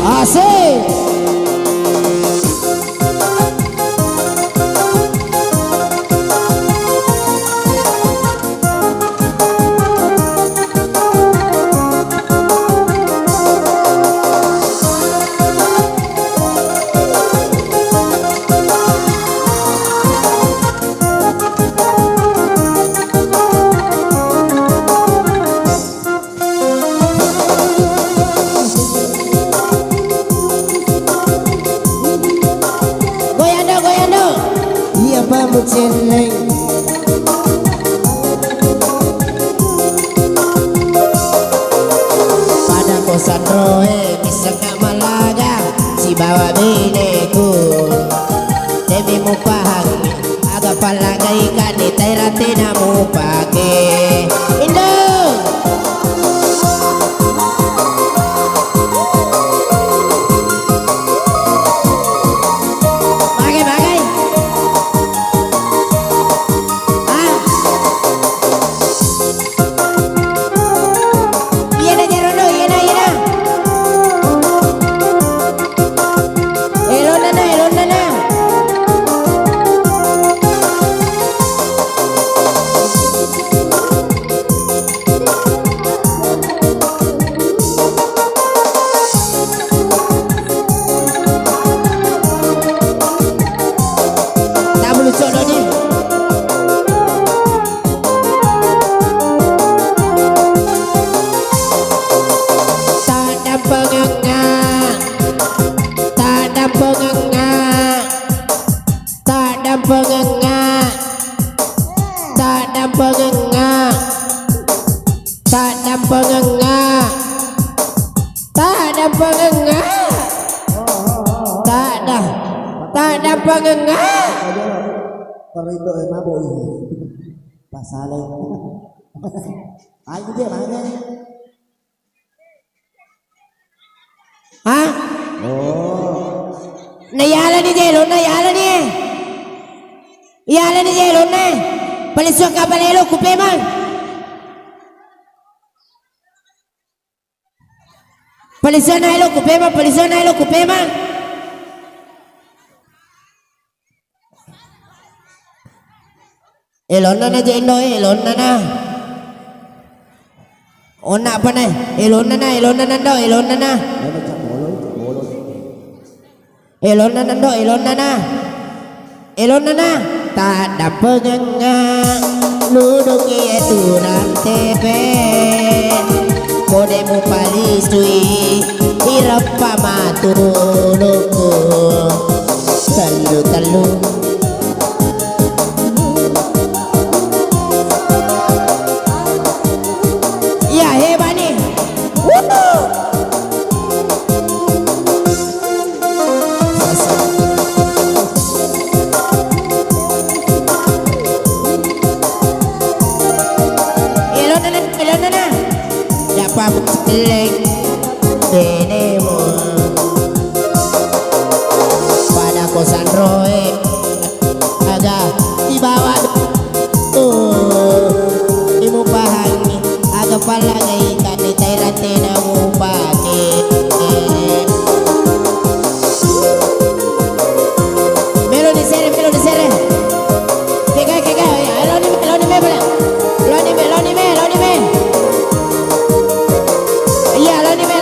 Asik. Bambu celeng pada kosan roe bisa gak malaga si bawa bineku demi mupahang agak palagai ikan di tairate namu pake Indo pengengah Perito mabok ini pasale ayo dia mana hah oh nayala ni jelon nayala ni yala ni jelon na palisok ka balelo kupe man palisok na ilo kupe man palisok na ilo kupe man elon na jendo elon na ona apa na elon na do elon na elon na tak ada pengengah nudungi aturan tepe kodemu palisui irapa matuluku talu ya hebat nih tenemo pada kosan roe agak di bawah ibu pahami agak palagai ikan di tairate namu pake melo di sere kega lo ni me iya lo ni me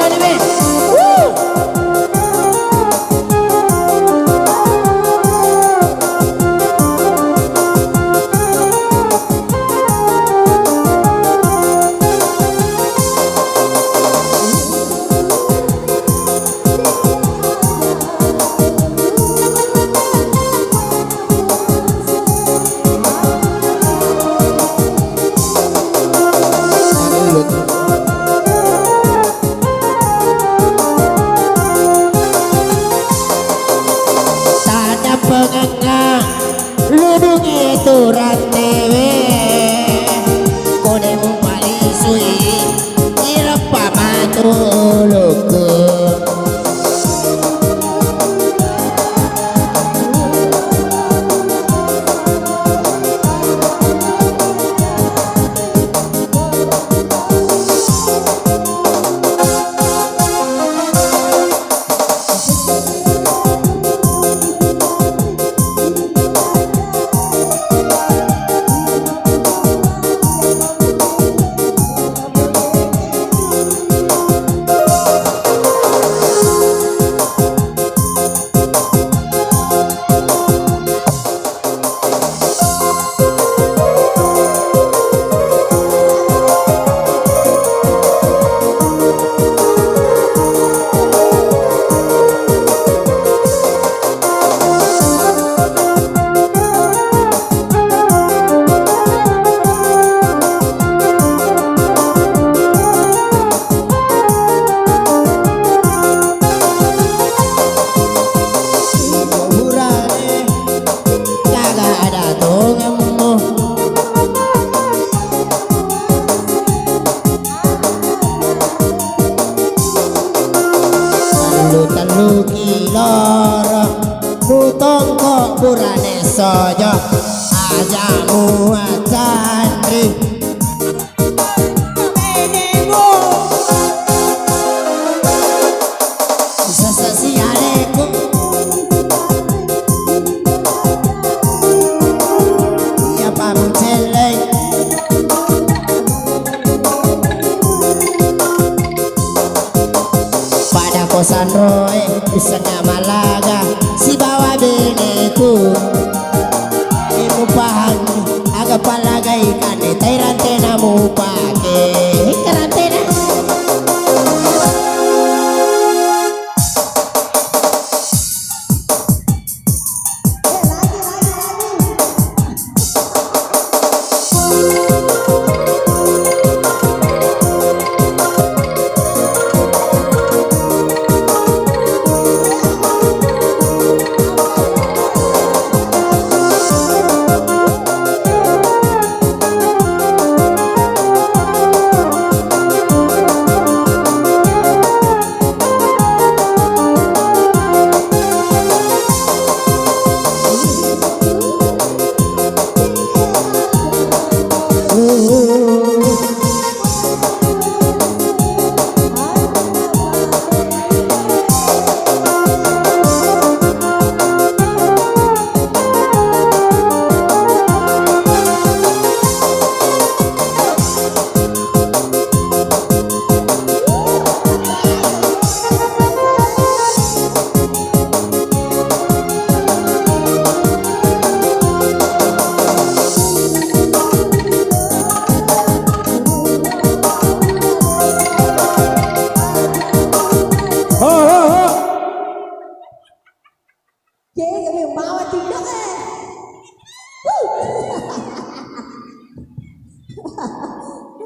sojo aja muat santri sesasiareku ya pamung celeng pada kosan roe bisanya malaga si bawa beneku imu pahang agak palagai kane tairantena mu pake karantena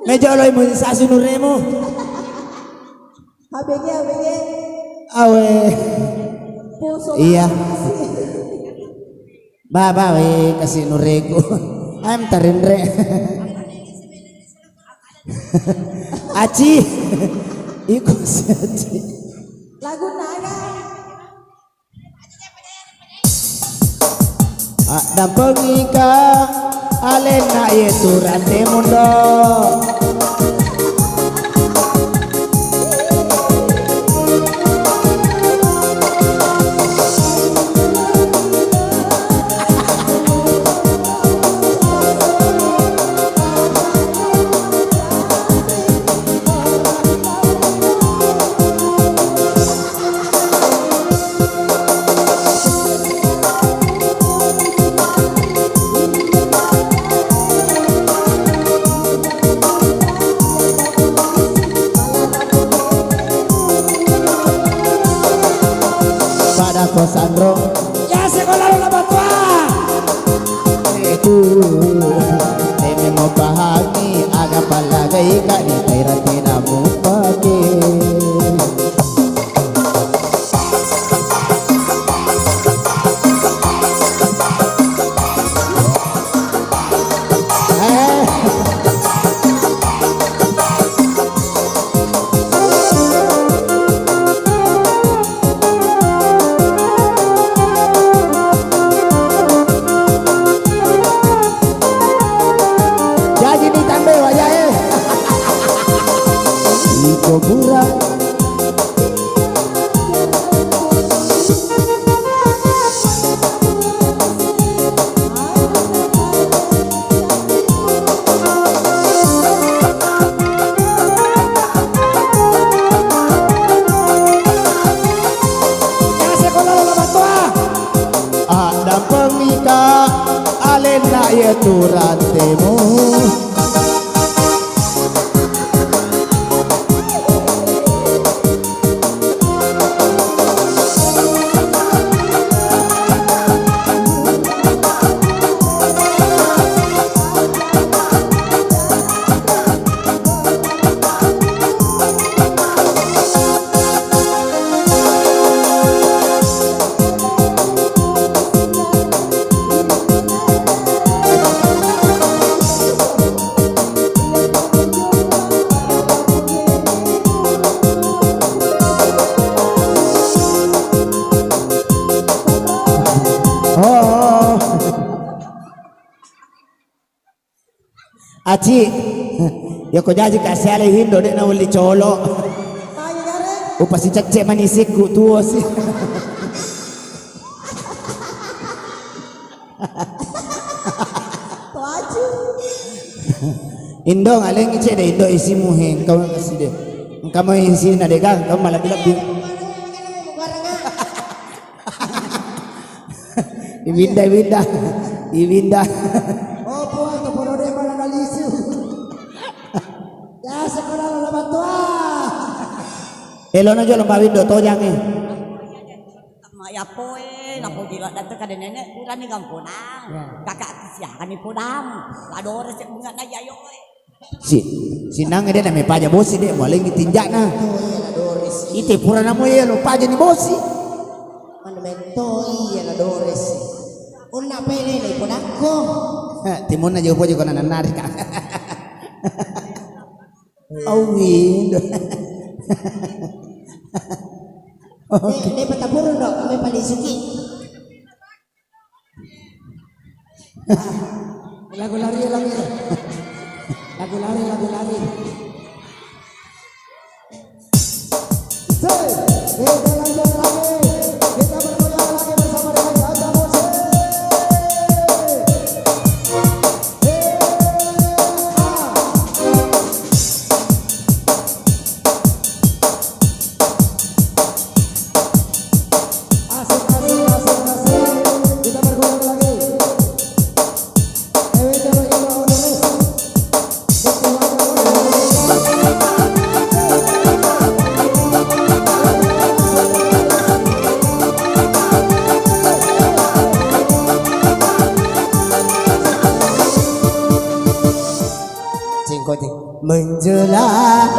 meja loy mun sasunuremu ABG awe iya baba we kasih nureku am tarindre aci ikut si aci lagu naga dan pengika alena itu rante mundo Sandro ya sekolah la batua itu demi mau pahami agak palagai kani tairatina mu pake kuburan ada pemika alena ya turantemu Aci, ya ko jaji kasih alih hindo dek na wali colo. Payo gare. Upas si cek manisik ku tuo sih. Tuaju. Indo ngaleng ice deh Indo isi muheng kau kasih deh. Kamu isi na deh kau malah bilang Ibinda. Oh puan to poro de para analisu. Ya sekolah la batua. Elo na jo lomba Indo to jange. Maya poe, na po dila datu ka nenek ulan ni gampunang. Kakak siya kani punang. Ladore se bunga na yayo. Sinang ede na may paja bosi deh mulai ngitinjak na. Ite pura na mo ye lo paja ni bosi. Ano mento iya la dores. Una pele ni ponako. Timun na jo po jo kana narik ka. Awin. Ini patapuro dok, kami palisuki. Lagu lari. Lagu lari. Kita lanjut lagi. Kita bergoyang lagi bersama dengan Jaja Musik. Asik. Kita bergoyang lagi. Menjelang.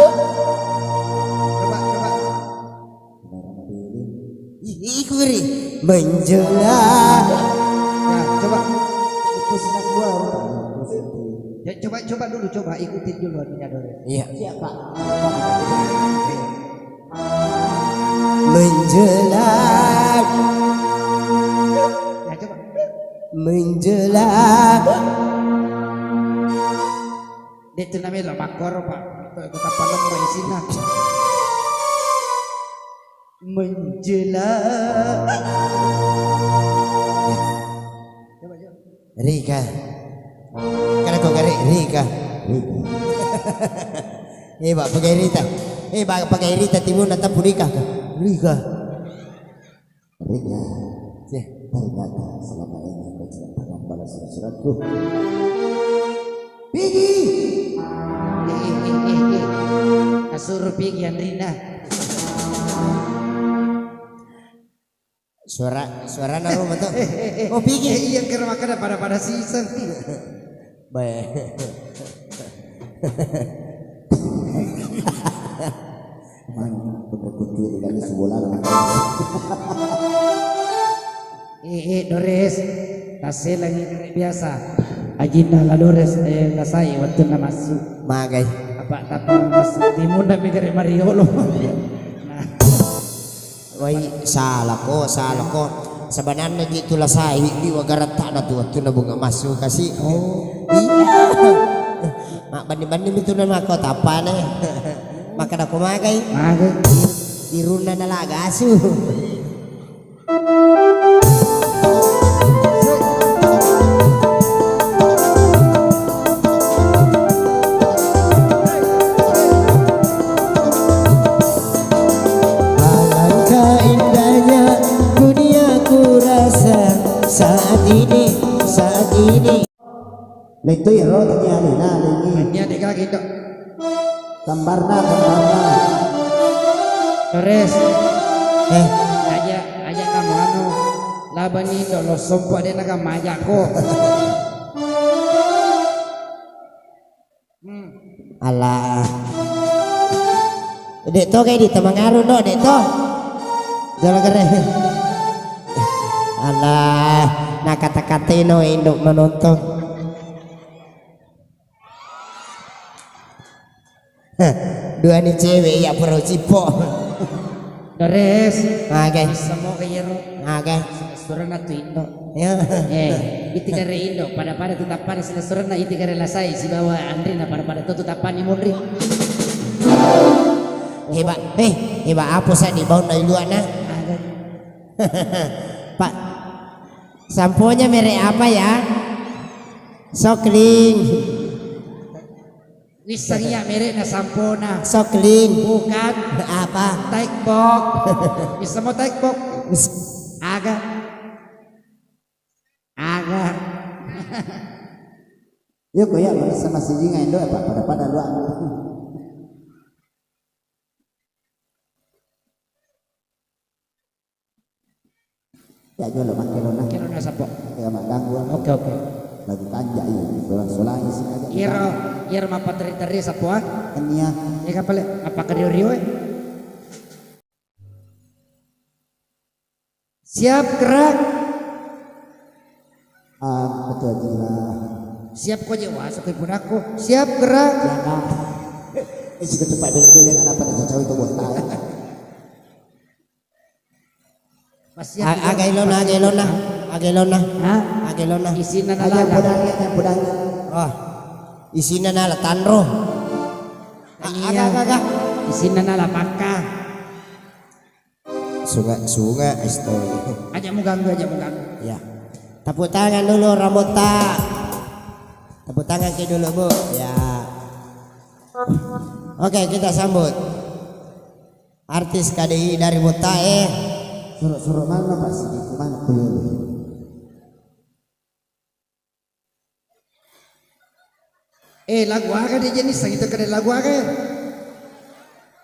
Iku geri menjelang. Ya, coba. Itu sinak gua. Ya, coba dulu, ikutin dulu artinya dulu. Iya. Siapa? Menjelang. Ya, coba. Menjelang. Itu namanya makor Pak. Kita panem mau isina. Menjelang. Coba. Rika. Karena kau gari Rika. Pak pakai Rita. Pakai Rita timun natap Rika. Rika. Ternyata selama ini kau tidak pernah balas suratku. Pigi. Kasuruh Pigi Andrina. Suara naruh betul. Oh Pigi. Iya karena makanya pada season. Baik. Berkutir kali sebulan. Dores. Kasih lagi biasa. Agenda la Dores kasai waktu na masuk. Magai. Apa tapi masuk timun na mikir Mariolo. Nah. Wai salah ko. Sebenarnya gitulah saya di wagarat tak ada tuh waktu na bunga masuk kasih. Oh. Iya. Mak banding itu nama kau apa nih? Makan aku magai. Di runa nalaga asuh. Alangkah indahnya dunia ku rasa saat ini. Itu ya rotnya ini. Ini adik lagi dok. Tambarna. Dores. Aja kamu anu laban ini lo sompo dia nak majak ko. Alah. Dek to kayak di temangaru no dek to. Jangan keren. Alah, nak kata-kata no induk menonton. Dua ni cewek ya perlu cipok. Dores. Oke. Semua kayero. Oke. Suara natu indo. Ya. Iti kare Indo pada tutapan sila surna iti kare lasai si bawa Andri na pada tutapan ni Mundri. Hebat. Hebat apa saya di bawah dari luar nah? Pak, samponya merek apa ya? Sokling. Wisang iya merek na sampona. Sokling. Bukan. Apa? Taikbok. Bisa mo taikbok. Agak. Yo kuya sama si jinga Indo apa pada luar. Ya jual makan lo nah. Kira na sapo. Ya mak ganggu. Oke. Lagu kanja ya. Solang isi aja. Iro mapateri-teri sapo ah. Ania. Ini kapal apa kerio-rio Siap gerak. Betul gila. Siap ko je wasok pun aku. Siap gerak. Jangan. Jika cepat beli-beli dengan apa dan cawe itu buat tahu. Agelona. Hah? Agelona. Isina na Aja lala. budang. Oh. Isina na tanro. Agak. Isina na lapaka. Sunga istri. Aja mau ganggu. Ya. Tepuk tangan dulu Ramota. Tepuk tangan ke dulu Bu. Ya. Oke, kita sambut artis KDI dari Mutae. Suruh mana Pak sih? Mana kuliah? Lagu aga di jenis itu kada lagu aga.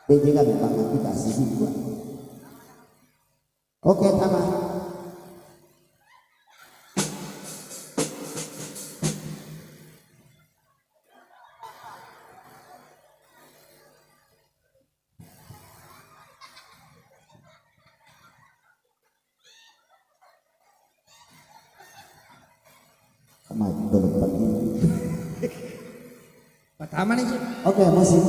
Dia juga memang kita sih gua. Oke, tamat. Pertama nih. Oke, musik.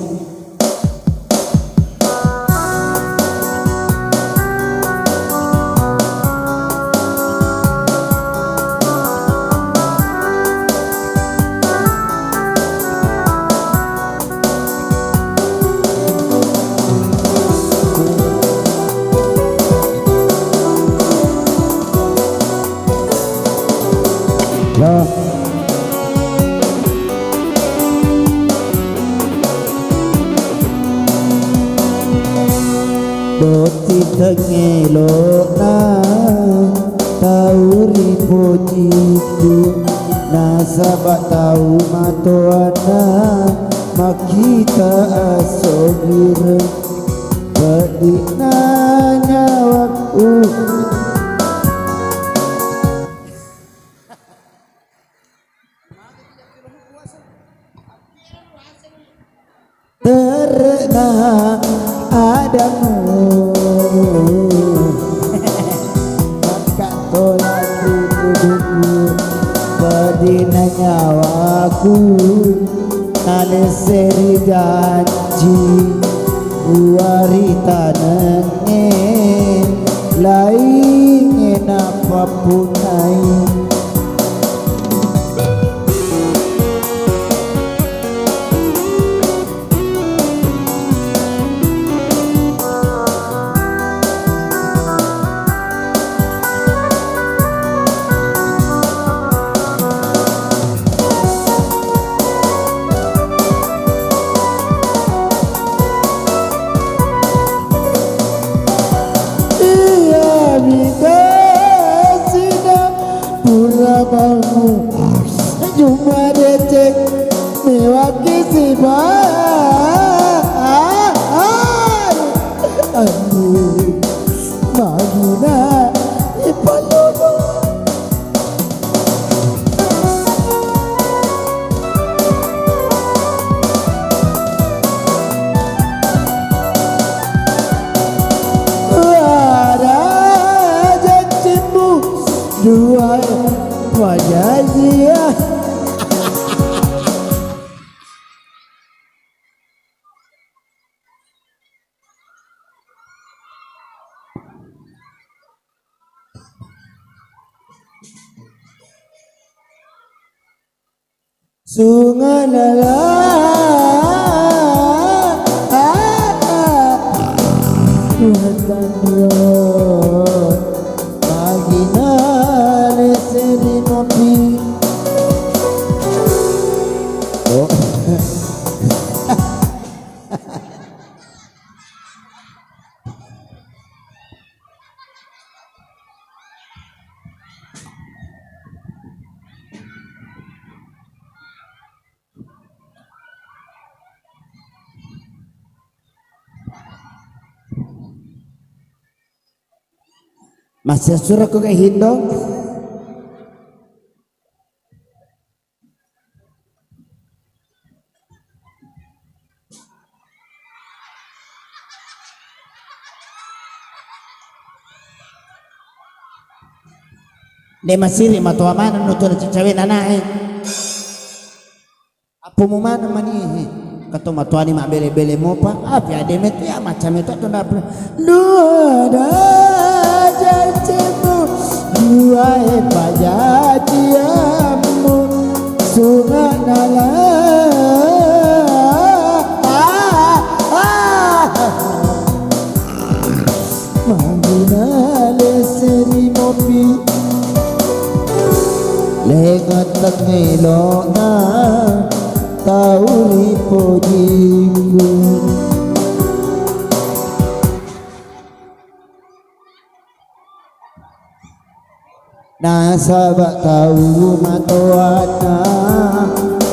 Doti tengelo na tau ripo jitu nasabak tau matoana makita asobir pedina nyawaku terna adamu maka tolak tubuhku pedina nyawaku nane seri janji warita nenge lain apapun naik Cuma decek mewaki si Andi magina ipalulu ada janjimu dua wajah dia Sunganala Maginale serinopi. Oh. Masih suruh ko kay Hindo. De masiri matua mana nutur cicawin anak apa mo mana manihi kato matua ni mabele-bele mo pa apa ade metu ya macam itu tu ndak dua janjimu dua pajajiamu sunganala Maginale serimopi lengat tengelo na tauri pojiku nasabak tahu matoana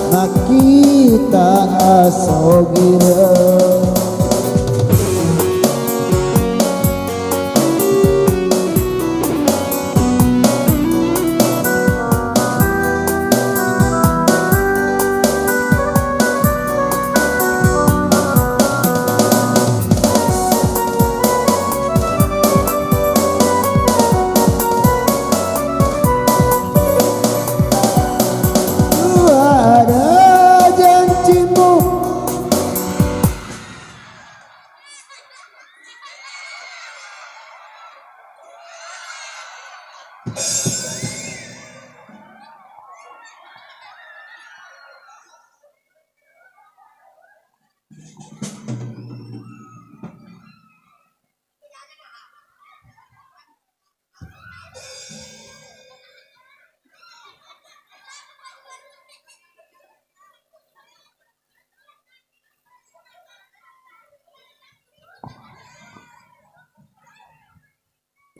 makita asogira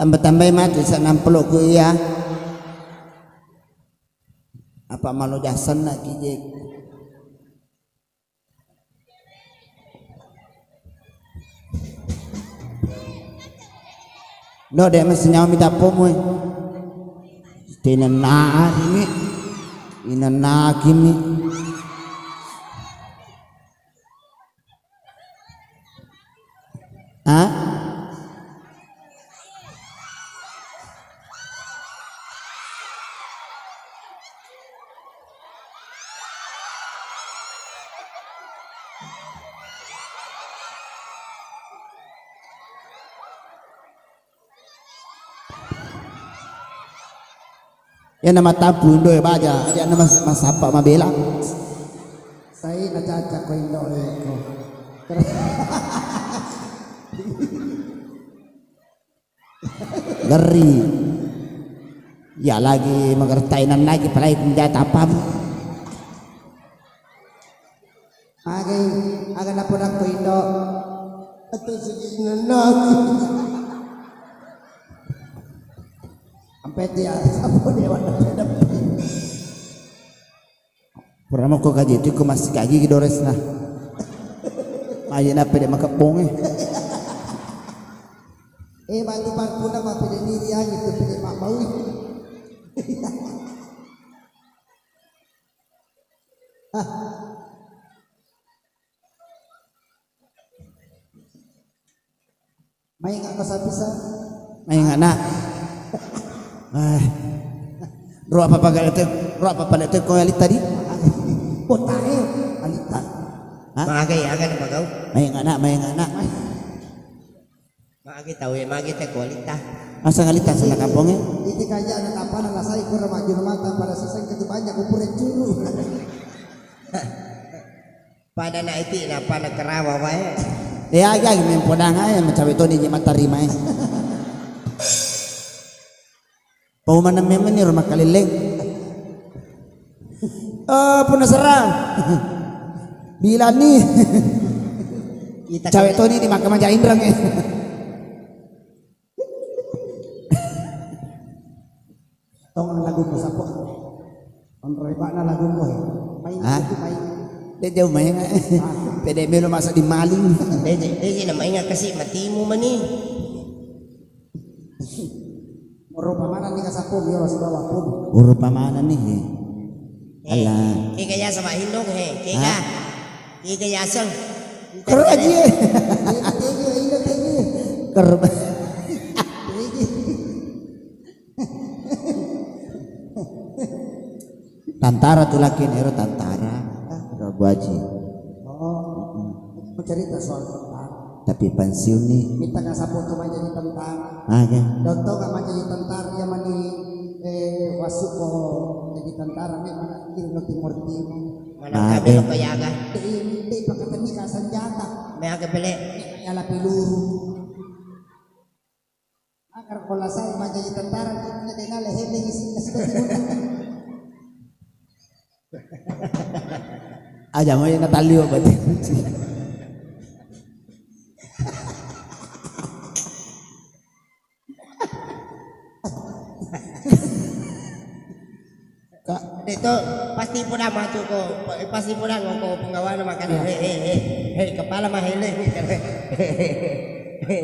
tambah-tambah mati sa 60 ko iya apa malu jasan nak kijik no dek masih nyawa minta pomo tinana ini inana kimi ah ya nama tabu Indo ya baja aja nama masapa mabela saya nak cacak ko Indo ko ngeri ya lagi mengertainan lagi palai penjata apam agak dapur aku Indo atau segini sampai dia sapu dewan ada pernah ko gaji itu ko masih gaji gidores na aja na pede makapong bantu bantu na mapede diri yang itu pede mabau main nggak bisa main nggak nak roh apa palit ko alit tadi potae alita Maagay agan pagaw. may ngana Maagi tahu ya maagi teh kualita. asa ngalita sa nakampong Iti kaya na tapanan lasay ko ramagyo mata para sa sang katu banyak upure curu. Pada na iti na pa nagkarawa wae. Ya ya min podang ay macam itu ni matarima eh. Pauman na memang ni rumah kaliling. Penasaran. Bila nih cewek itu nih di Mahkamah Jaindrang eh. Tong lagu ko sapo. Onroy pa na lagu ko eh. Main itu main. Dia jauh main nga. Pwede melo masa di maling. Deje na maingat kasi matimu man ni. Uro pamanan ni kasapo yo sa bawah pun. Uro pamanan ni eh. Ala. Kaya sa mahindog he. Kaya sang. Karo aja eh. Karo. Tantara tuh laki nero tantara. Rabu aja. Oh. Cerita soal tentara. Tapi pensiun nih. Minta nggak sapu tuh jadi tentara. Kan? Dokter nggak jadi tentara ya mani wasuko jadi tentara nih mana kiri timur timur. Mana kami lo kayaga. Hindi pakai nikah senjata. May aga beli. Nyala peluru. Agar kalau saya menjadi tentara kita dengar leher isi aja mau yang natalio berarti. Itu pasti puna maju ko, pasti puna ko penggawa na makan. Hei kepala mah helm.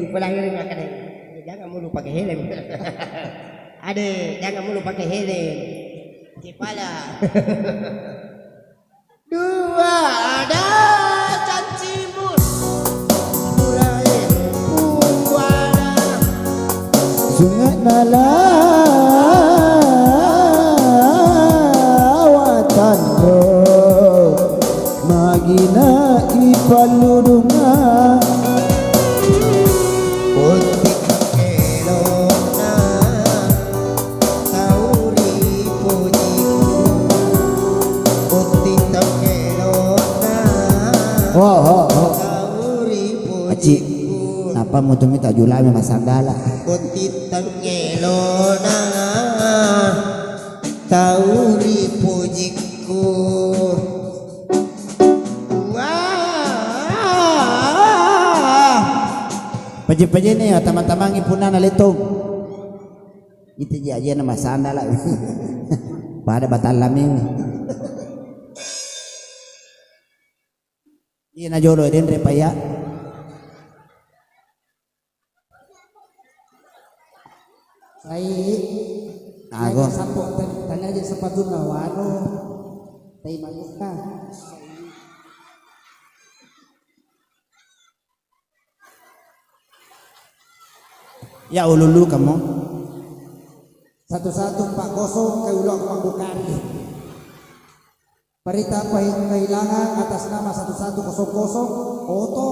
Pulang helm makan. Jangan mulu pakai helm. Ade, jangan mulu pakai helm. Kepala. Dua ada cacimus. Mulai puana. Sungai nala watanno magina ipaludunga Putih kelona tauri pujiku. Putih kelona tauri Aci, pujiku. napa mo tumita julami masandala? Putitang kelona tauri pujiku. Paje-paje nih ya teman-teman ipunan nalitong. Itu aja nama sandala. Pada batal lami. Iya na jolo din repaya. Ako sapo tanya aja sepatu na wano. Tay manuka. Ya ululu kamu. Satu-satu 40 kay ulang pangbukan. Parita kehilangan atas nama 1100 Oto.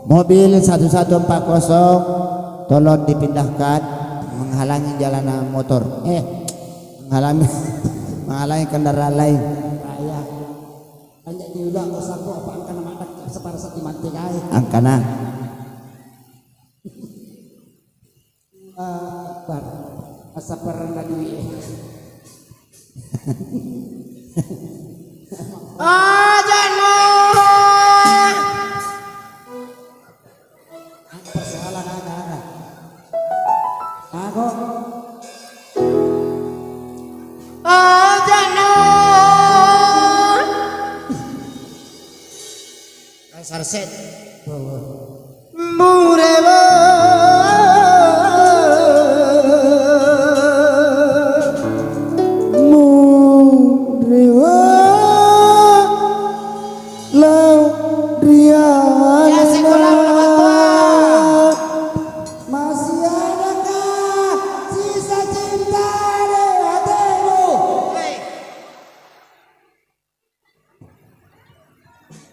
Mobil 1140 tolong dipindahkan menghalangi jalanan motor. Menghalangi kendaraan lain. Raya. Hanya diulang satu apa angka nama anak separasat dimantikai. Angkana. Bar asa pernah duit. Ajano. Persoalan ada. Aku Ajano. Ansar set. Mureba. masih adakah sisa cinta di hatimu?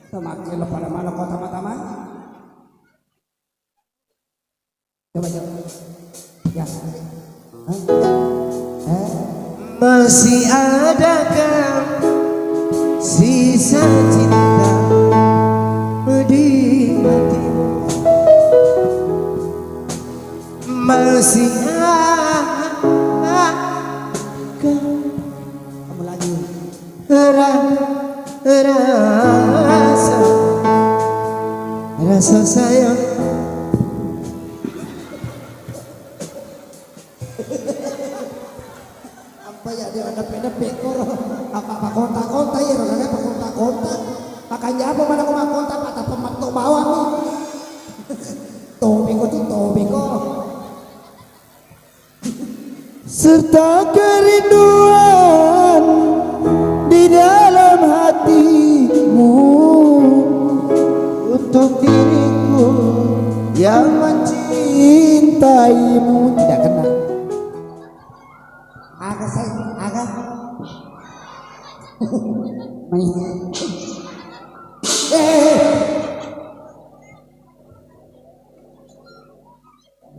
Temaknya lo pada mana kau teman-teman? Coba. Ya. Masih adakah sisa cinta di hati masih Kamu lagi. rasa sayang. Apa ya dia ada pekor apa konta ya orang apa konta makanya apa mana ko makonta pata pemato bawah nih tobiko Serta kerinduan di dalam hatimu untuk diriku yang mencintaimu. Tidak kena. agak saya agak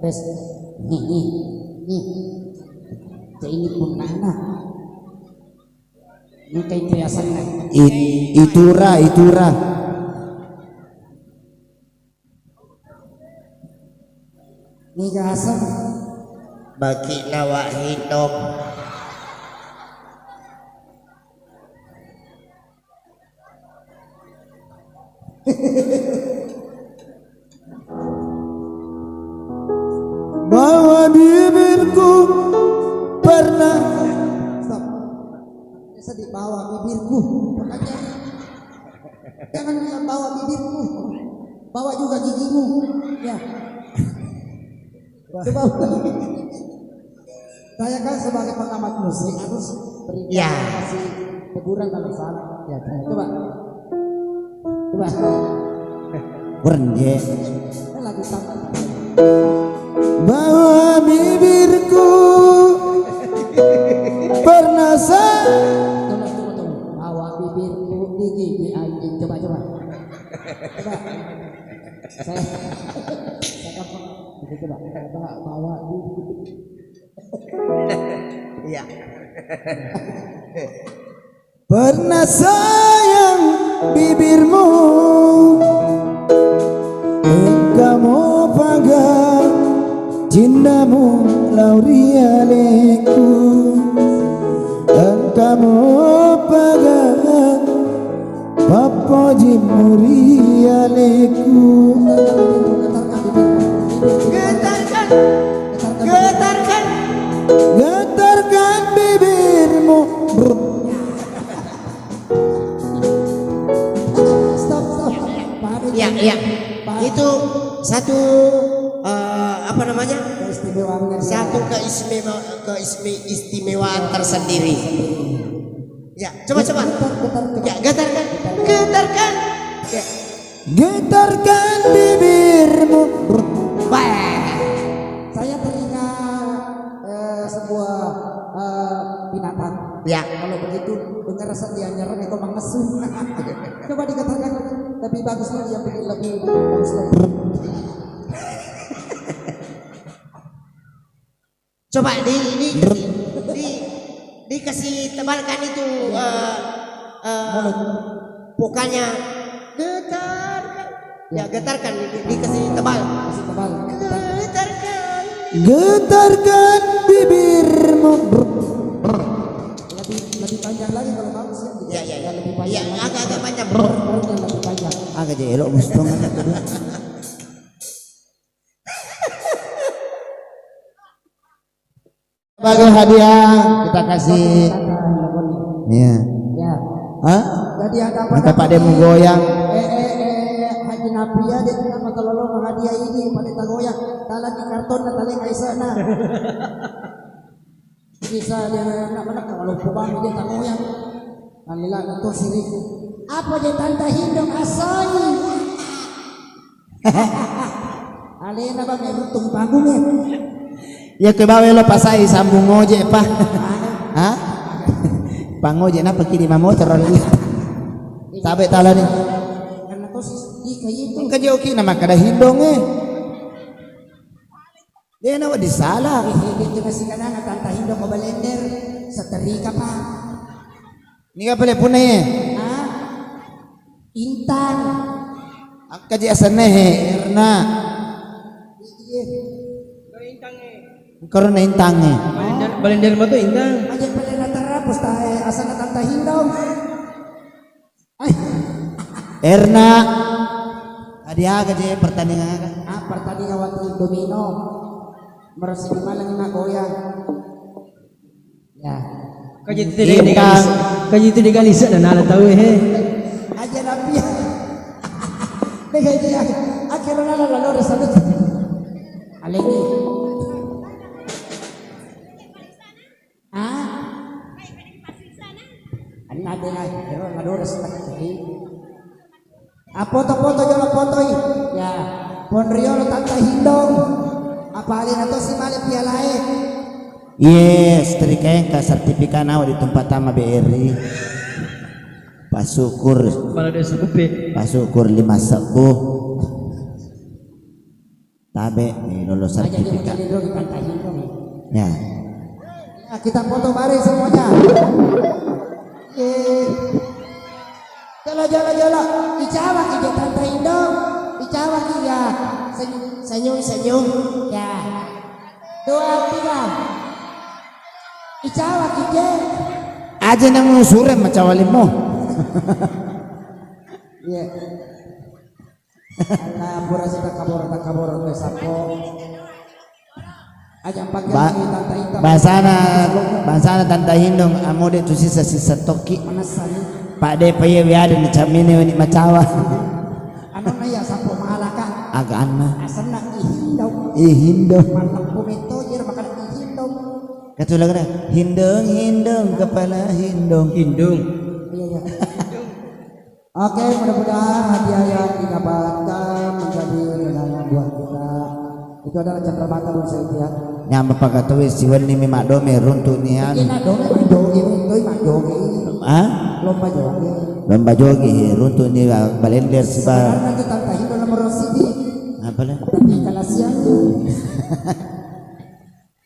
Bes, nih. Ini pun nana. Ini kayak perhiasan lah. Itura. ini gasa Bagi nawa hidup. Bahwa bibirku pernah stop bisa dibawa bibirku makanya jangan bilang bawa bibirku bawa juga gigimu ya coba saya kan sebagai pengamat musik harus berikan Ya. kasih teguran kalau salah ya coba Bernje. kan lagi sama Bahwa bibirku pernah tunggu bawa bibirku di gigi anjing coba saya coba bawa bibir Iya. Pernah sayang bibirmu, engkau pagar cintamu laurialeku, engkau pagar papoji murialeku. Getarkan bibirmu. stop Iya. Itu satu apa namanya? Satu keistimewaan tersendiri. Ya, coba. Ya, getarkan. Ya. Getarkan bibirmu. saya teringat sebuah binatang Ya. kalau begitu dengar rasa dia nyerang itu mengesu coba dikatakan lebih bagus lagi yang bikin lebih bagus lagi Coba dikasih tebalkan itu pokoknya getarkan. Ya, getarkan dikasih tebal. masih tebal Getarkan bibirmu. lebih panjang lagi kalau bagus ya Ya. lebih Ya, panjang lagi. agak panjang. Barunya lebih panjang Agak jelek mustong. Sebagai hadiah kita kasih. Iya. ya Hah? jadi ada Mata Pak Demu goyang. Haji Napia dia kenapa kalau hadiah ini pada tagoyang talan di karton na taling ay sana bisa dia nak kalau pubang dia tagoyang alila itu sirik apa dia tanta hindong asai alena ba may rutong panggung Ya ke bawe lo pasai sambung ngoje pa. Hah? Pangoje na pakiri motor lagi. Sabe tala ni. karena to di kayak itu Ka joki na makada hindong Dia na di sala. dito na si kanang tanta hindong ko balender sa tarika pa Ni ka pala punay ah Intang. Kaji asanehe Erna. Karena intange. Balender mo to indang. Aja pala na terapos tayo asa na tanta hindong. Ay, Erna. Adia kaji pertandingan. pertandingan waktu domino. Merasa gimana nih nak goyang. Ya. Kaji itu digalisa na nala tahu Aja nabi. Dega dia. Akhirnya lalu resalut. Alengi. Ada pero madores lagi. Foto-foto yo foto ya. Ponrio lo tanta hindong. Apalin na to si Mali pialae. Yes, terikain ka sertifikat nawa di tempat tama BRI. Pasukur. Para dia sepupe. Pasukur 5 sepuh. Tabe nih lulus sertifikat. Ya. Nah, kita foto bareng semuanya. Jala. Icawa kita tanta hindong. Icawa kita. Senyum. Ya. 2, 3. Icawa kita. Aja nang nusuran macawalin mo. Iya. Alah pura sita kabur ke sapo. Aja pakai tanta hitam. Bahasana tanta hindong amode tu sisa toki. Manasani. Pak de paye wiada ni camine ni macawa. Ano na ya sapo mahalakan. Agaan mah. Asan na ihindong. Ihindong. Mantap pumito jer makan ihindong. Katulang na hindong kepala hindong. Iya. Oke, mudah-mudahan hadiah yang didapatkan menjadi kenangan buat kita. Itu adalah cakramata bangsa ya. Nyamba pagatuwi siwan ni Makdome runtuk nian. Kina dong majogi itu majogi. Lomba jogi runtuk ni balender siba. Sebenarnya kita tahu nomor sini. Apa lah? Tapi kalau siang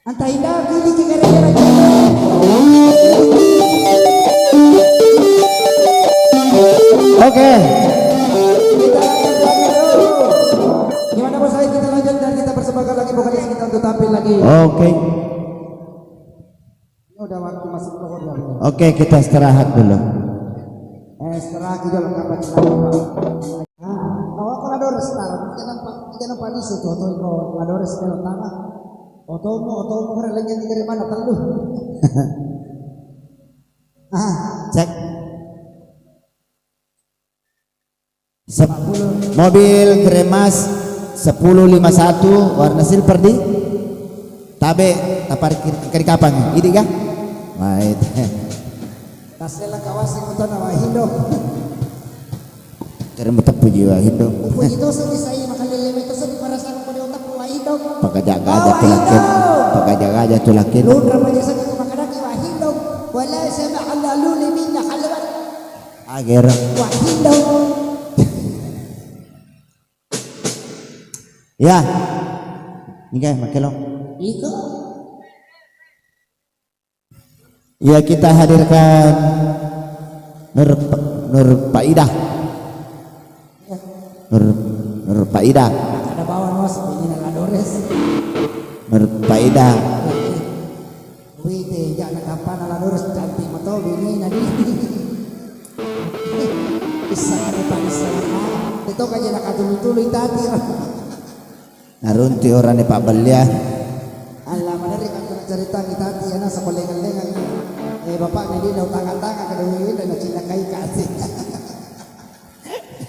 Anta indah gini kira-kira gitu. Oke. Kita lanjut lagi dulu. Gimana bos saya kita lanjut dan kita persembahkan lagi vokalis kita untuk tampil lagi. Oke. Ini udah waktu masuk pohon ya. Oke, kita istirahat dulu. Setelah kita lengkap lagi Pak. Kalau koladores tar, jangan padi sih toto iko koladores kalau tanah. Otomo relenya dari mana terlalu. Cek. Mobil Gremas 1051 warna silver di tabe parkir kiri kapan ini kah? Wait. Tasela kawasan itu nama Hindo. Terima tepu jiwa Hindo. Puji itu sedih saya makan lele itu sedih perasaan pada otak wa Hindo. Pakajaga aja tu lakin. Lu namanya sakit makan lagi wa Hindo. Wala sama ala luli minna halwan. Ager. Wa Hindo. Ya. Ini kan makelo. Iko. Ya kita hadirkan Nur Paidah. Nur Paidah. Ada bawaan was ini Ladores. Nur Paidah. Wih, jangan kapan Ladores cantik motor ini nadi. Bisa ada panisa. Itu kaje nak tulu-tulu tadi. Narunti orang ni Pak Belia. Allah menari kan cerita kita tadi ana sekolah-kolah. Bapak ini udah tangan-tangan ke dewi dan cinta kai kasih.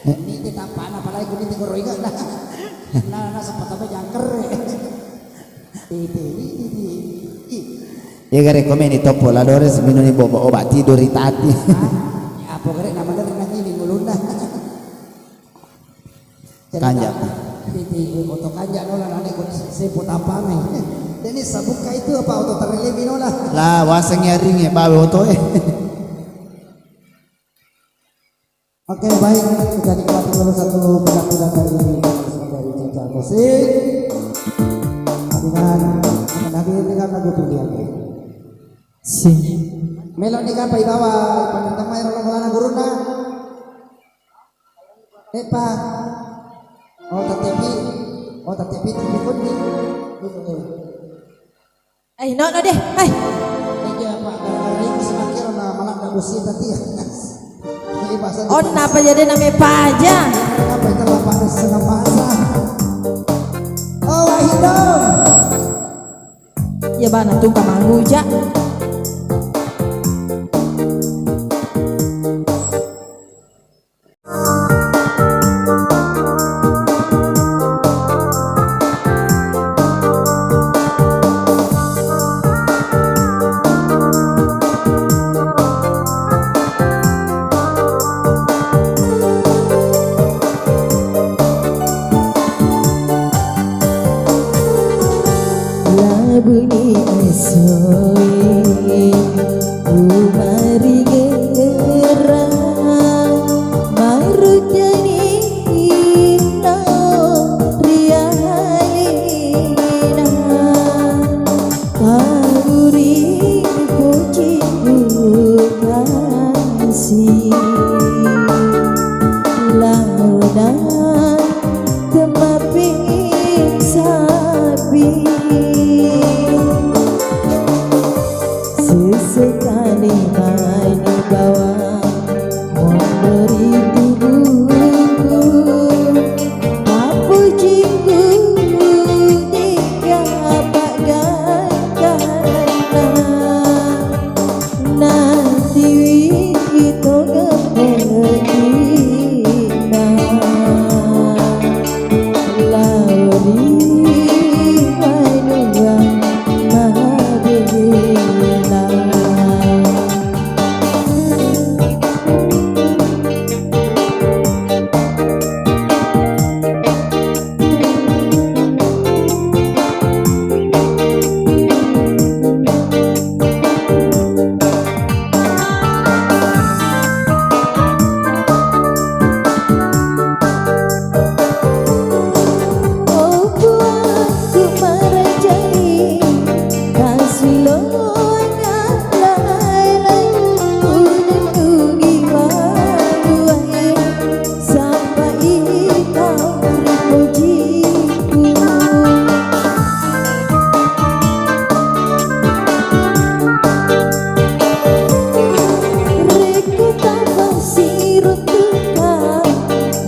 Ini kita panah apalagi kuning tinggal roiga lah. Nah sempat apa jangker. Ya gare komen itu Poladores minum ni bawa obat tidur tadi. Apa gare nama dari nanti di muluna. Kanjak. Titi foto kanjak nola nane kun seput apa nih. Ini sabuka itu apa auto terlebih nola. Lah wasangnya ring bawa auto Oke baik kita nikmati dulu satu penampilan dari Caca Musik dengan lagu pilihan. Melodi apa ibawa panitama yang orang guruna. Pa. Oh, tatipi. Oh, tatipi kundi. Ay, no deh. Ay, Iya, Pak. Karena ini semakin malah nggak bersih tadi ya. Jadi bahasa on apa jadi namanya pa aja. apa itu Bapak setengah bahasa. Oh, Wahidom. Ya bana tuh kamanguja. Labuni esoi umari gerang marujani na rialina kauri puji kasih launan temaping sapi sesekali main di bawah memberi tubuhku apa jiku tiga bagaikan nanti itu kepedina lauri manua mabela oh buatku merajai kasih lonya lalai unengi waduai sampai kau pujiku Reku tambah sirut tukang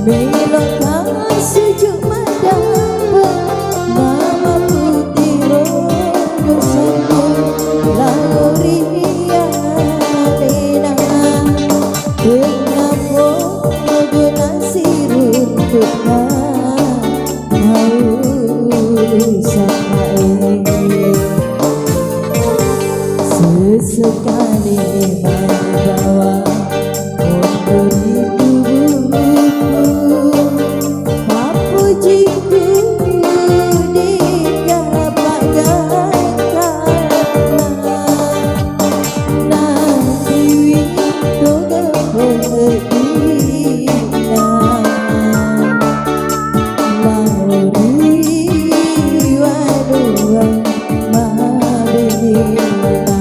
Melokan sejuk madamba Mama putih rodo sangkut Lauri alena Kenapa guna sirut tukang Haulu sampai sesekali membawa memberi tubuhku apa jiku dikapagaikan nanti itu kepedina lauri wadua mabela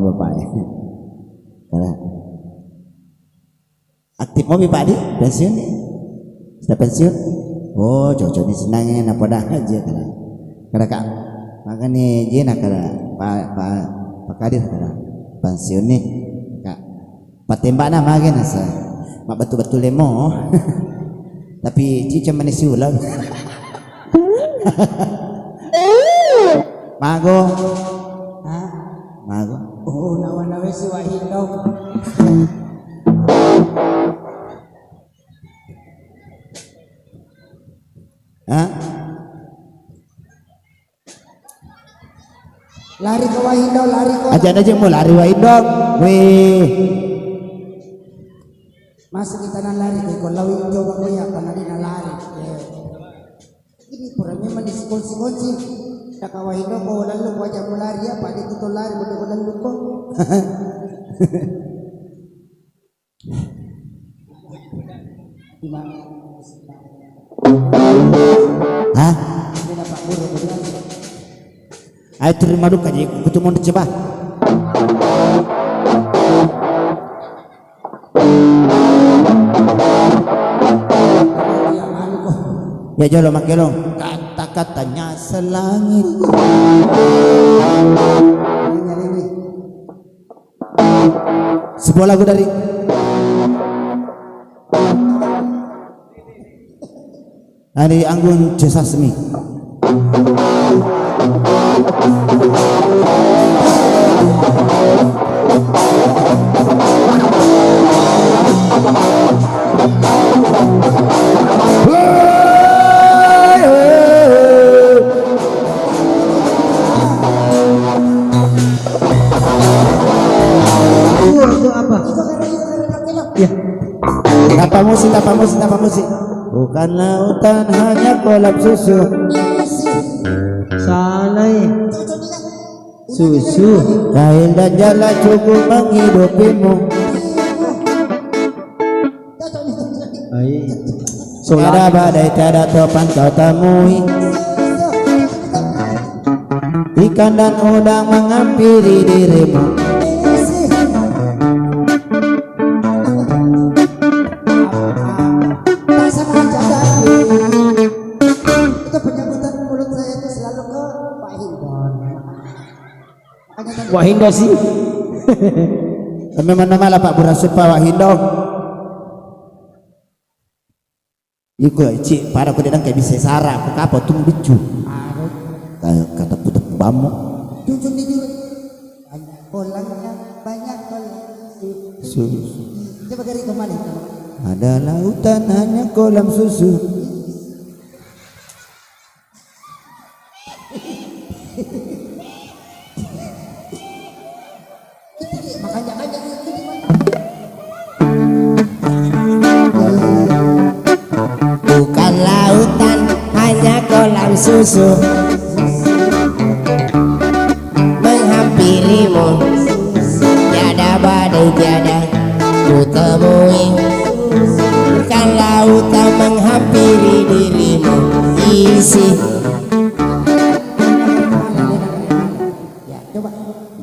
bapak ya. Karena aktif mau Pak Di pensiun nih. Sudah pensiun? Oh, cocok nih senangnya napa dah aja karena kak makanya jena karena Pak Kadir karena pensiun nih kak patembak nama aja nasa mak betul-betul lemo tapi cica manis ulang mago Hah? mago Oh, nawa-nawa si Wahindo. Hah? Lari ke Wahindo, lari ke. Aja mau lari wae dong. Weh. Masuk kita nan lari ke kalau coba ko ya kana di na lari. Ini kurang memang disikon-sikonsi. Taka Wahindo ko lalu ko aja mo lari ya, padi tuto lari bodo lalu ko. Hah? Ini na Pak Guru kemudian. Ayo terima dulu aja kutu mau coba. Ya jolo makelong kata-katanya selangit. Sebuah lagu dari Anggun C. Sasmi. Itu apa? Ya. Apa musik? Bukan lautan hanya kolam susu. Salah ya. Susu. Kain dan jala cukup menghidupimu. Baik. Tiada badai, tiada topan kau temui. Ikan dan udang menghampiri dirimu. Itu penyebutan mulut saya itu selalu ke Pak Hindon. Wahindo sih. Memang nama lah Pak Burasupa Wahindo. Iku cik pada aku dedang kayak bisa sarap apa tuh bicu. Kayak kata putus bamu. Jujur nih juga. Banyak kolangnya, banyak kolang. Susu. Coba dari kemana? Ada lautan hanya kolam susu. Makanya aja ini gimana? Bukan lautan hanya kolam susu. Menghampirimu. Tiada badai, tiada ku temui. Bukan lautan menghampiri dirimu. Isi. Ya, coba.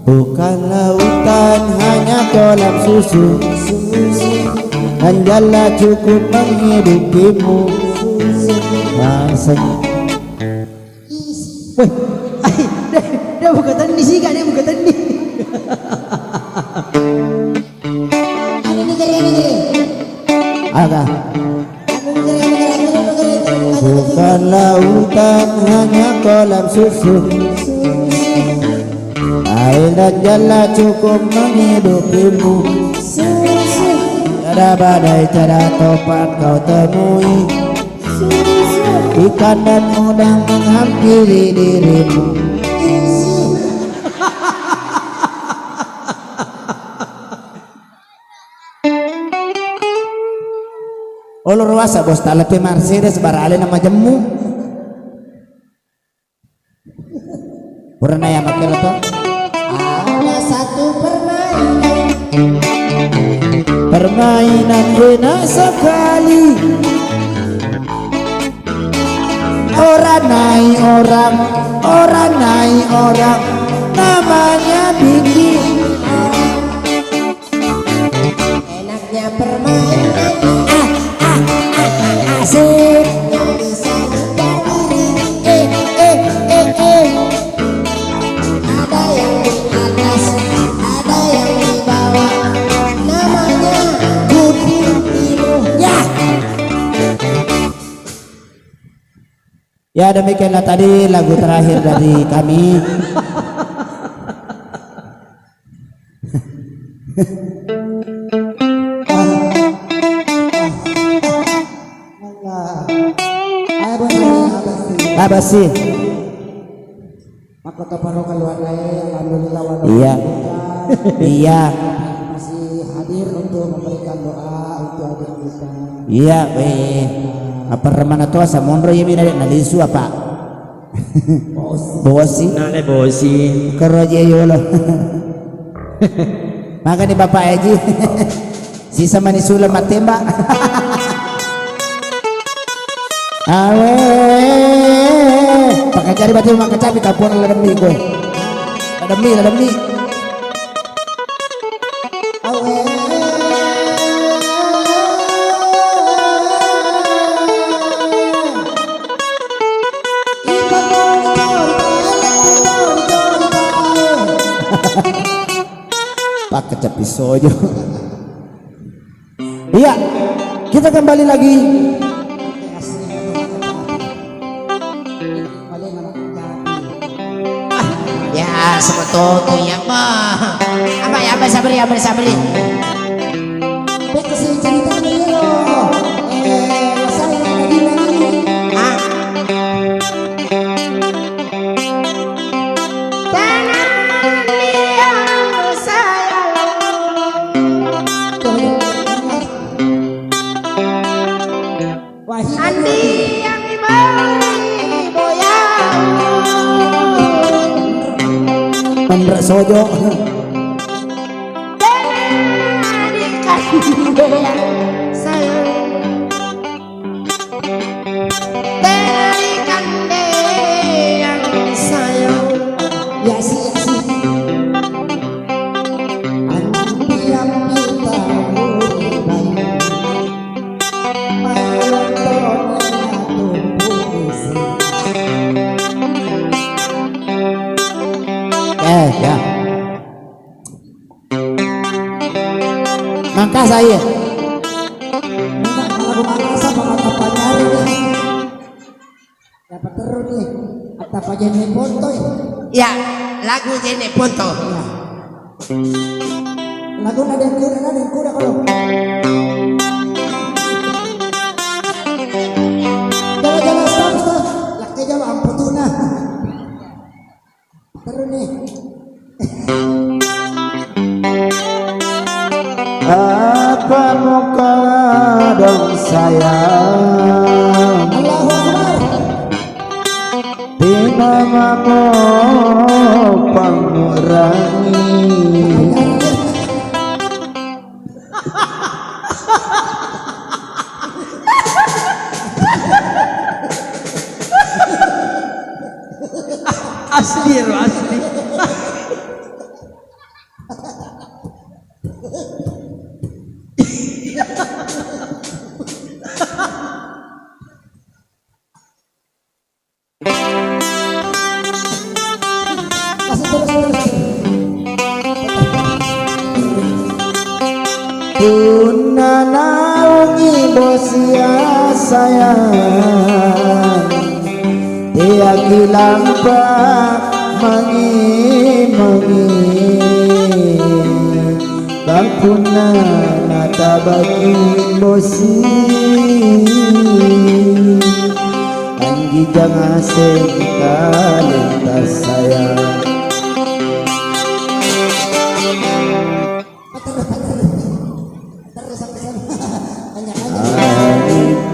Bukan lautan hanya kolam susu. Hanyalah cukup menghidupimu. Rasanya. Woi. Dia bukan tadi sih kan, dia bukan tadi. Agak. Bukan lautan hanya kolam susu. Air dan jala cukup menghidupimu. Tiada badai, tiada topan kau temui. Ikan dan udang menghampiri dirimu. Ulur wasa bos talapi Mercedes barale nama jemu. Purna ya makelo to. Ada satu permainan. Permainan enak sekali. Orang naik orang, namanya Biki. Ya demikianlah tadi lagu terakhir dari kami. Apa sih? Aku tahu keluar alhamdulillah Iya. Iya. masih hadir untuk memberikan doa untuk adik kita. Iya, apa remana tua sa monro yemi nalisu apa? Bosi. Nale bosi. Keroje yolo. Maka ni Bapak Haji. Sisa manisulan matembak. Awe. Pakai cari batu makan cabai kapur ladam mi gue. Ladam mi. Awe. Pakai cabai sojo. Iya, kita kembali lagi. Ya, sebetulnya ya mah. Apa sabri. Kasih cerita nih lo. Saya lagi Ah. Andi yang Mandra sojo. ya sih. Andi yang kita Ya. Mangka saya. Kalau mangkasa bakal apa nyari nih? Dapat terus nih. Apa jadi foto ya? Ya, lagu Jene Ponto. Lagu nada yang kuda kalau. Jalan stop. Laki jalan amputuna. Terus nih. Apa muka dong sayang, Allahu Akbar. di namamu pengurangi. Asli. Puna naungi bosia sayang, dia kilampa mangi bakuna nata bagi bosi anggi jangan sekali sayang.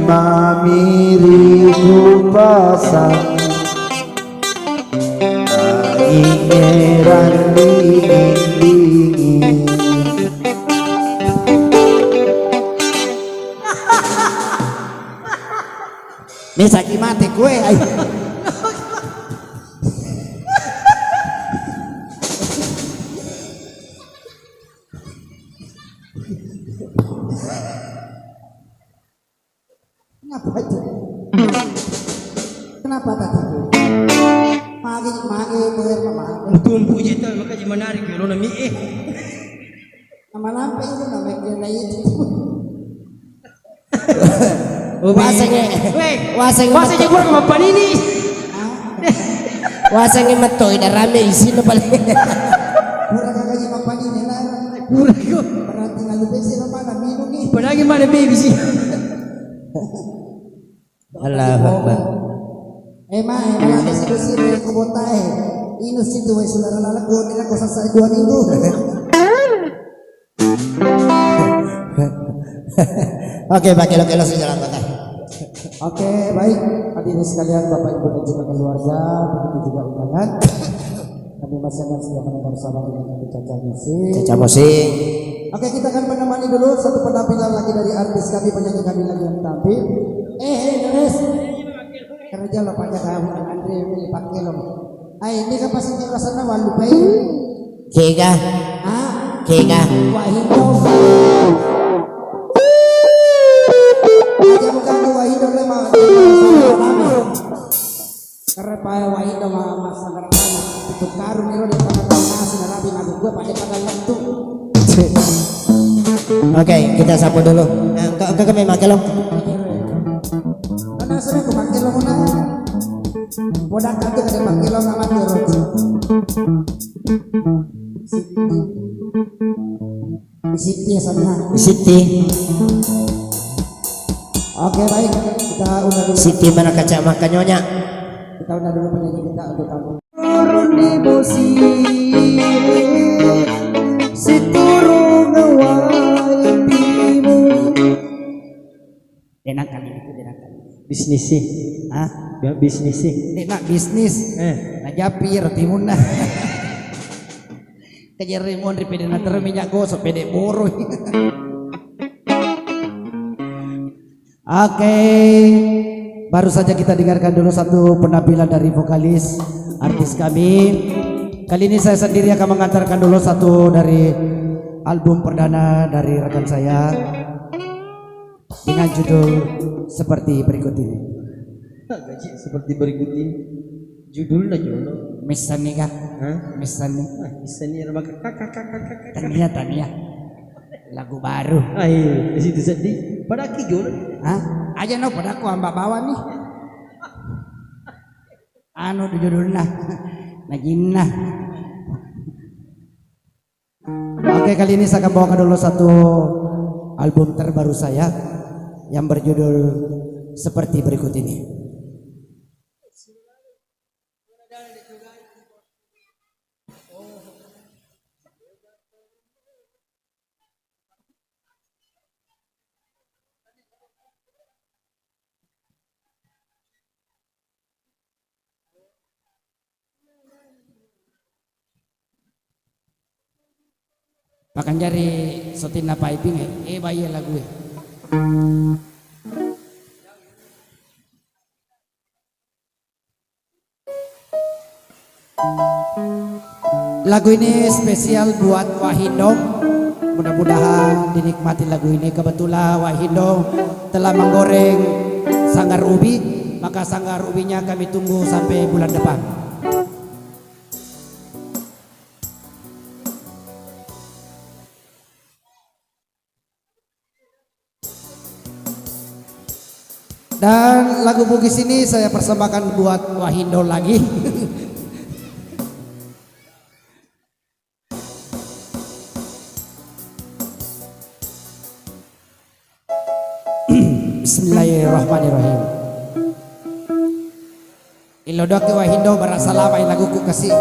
Mamiri pasang ingeran dingin. Misaki mati kue ayo. Kenapa itu? Kenapa tadi? Magi bener mama. Tumpu je tu maka je menarik lo na mi Nama lampe itu nama kira itu. Wasenge. Wase je gua sama panini. Wasang meto ida rame isi na pala. Murah kakak nyimak pagi nila. Murah ko. Berarti ngalu besi mana minum nih. Padahal gimana baby sih? Allahu Akbar. Malah besi dari kubota Ini situ saudara lalaku nila ko selesai 2 minggu. Oke, pakai lo sejalan kota. Oke, baik. Hadirin sekalian, Bapak Ibu dan juga keluarga, begitu juga undangan. Kami masih akan sediakan bersama dengan Caca Musik. Caca musik. Oke, kita akan menemani dulu satu penampilan lagi dari artis kami, penyanyi kami lagi yang tampil. Deres. Kerja lo pajak kamu, Andre milih pakai lo. Ini kan pasti rasanya walu pai. Kega. Kega. Wahido. Aja bukan Wahido lemah. Karena Pak Wahido mah sangaran itu karun iro di tengah nasi narabi nabi gua pada lentu. Oke, kita sapu dulu. Engkau kami makan lo. Karena sudah aku pakai lo mana? Bodak itu kada pakai lo ngamat terus. Siti sana. Siti. Oke, baik, kita udah dulu. Siti mana kaca makan nyonya. Kita udah dulu penyanyi kita untuk tamu. Turun di musi, si turun ngawai timu. Enak kali itu, enak kali. Bisnis sih, bisnis sih. Enak bisnis. Najapi retimun nah. Kejar rimon ripede na minyak gosok pede boro. Oke, baru saja kita dengarkan dulu satu penampilan dari vokalis artis kami. Kali ini saya sendiri akan mengantarkan dulu satu dari album perdana dari rekan saya dengan judul seperti berikut ini. Gaji seperti berikut ini. Judulnya jono. Misani kah? Misani. Misani nama kakak. Tania. Lagu baru. Ayo, di situ sedih. Pada aki jono. Aja no pada aku ambak bawa nih. Anu di judulnya. Najinna. Oke, kali ini saya akan bawakan dulu satu album terbaru saya yang berjudul seperti berikut ini. Makan jari sotina piping bayi lagu Lagu ini spesial buat Wahindong. Mudah-mudahan dinikmati lagu ini. Kebetulan Wahindong telah menggoreng sanggar ubi, maka sanggar ubinya kami tunggu sampai bulan depan. Dan lagu Bugis ini saya persembahkan buat Wahindo lagi. Bismillahirrahmanirrahim. Ilodok ke Wahindo berasa lama lagu ku kasih.